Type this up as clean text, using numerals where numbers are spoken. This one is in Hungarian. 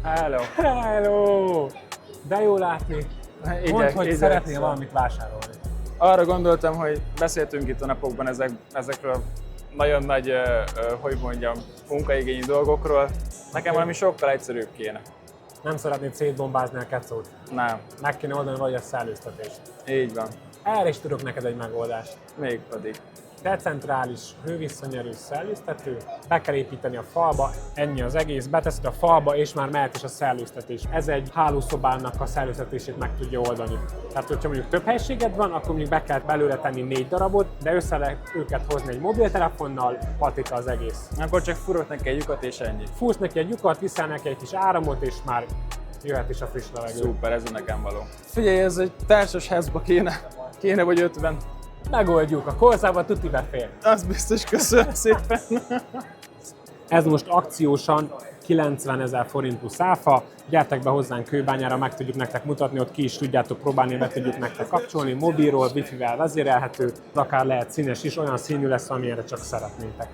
Hello! Hello! De jó látni. Mondd, hogy szeretnél valamit vásárolni. Arra gondoltam, hogy beszéltünk itt a napokban ezekről nagyon nagy, hogy mondjam, munkaigényű dolgokról. Nekem valami sokkal egyszerűbb kéne. Nem szeretnéd szétbombázni a kecót. Nem. Meg kéne oldani vagy a szellőztetést. Így van. Erre is tudok neked egy megoldást. Mégpedig. Decentrális, hővisszonyerős szellőztető, be kell építeni a falba, ennyi az egész, beteszed a falba és már mehet is a szellőztetés. Ez egy hálószobának a szellőztetését meg tudja oldani. Tehát, hogyha mondjuk több helységed van, akkor mondjuk be kell belőle tenni 4 darabot, de össze lehet őket hozni egy mobiltelefonnal, patika az egész. Akkor csak furok neki egy lyukat és ennyi. Fúrsz neki egy lyukat, viszel neki egy kis áramot, és már jöhet is a friss levegő. Szuper, ez a nekem való. Figyelj, ez egy társas házba kéne vagy 50. Megoldjuk, a korzába tuti befér. Az biztos, köszönöm szépen. Ez most akciósan 90 000 forint plusz áfa. Gyertek be hozzánk Kőbányára, meg tudjuk nektek mutatni, ott ki is tudjátok próbálni, be tudjuk nektek kapcsolni, mobilról, wifi-vel vezérelhető, akár lehet színes is, olyan színű lesz, amilyenre csak szeretnétek.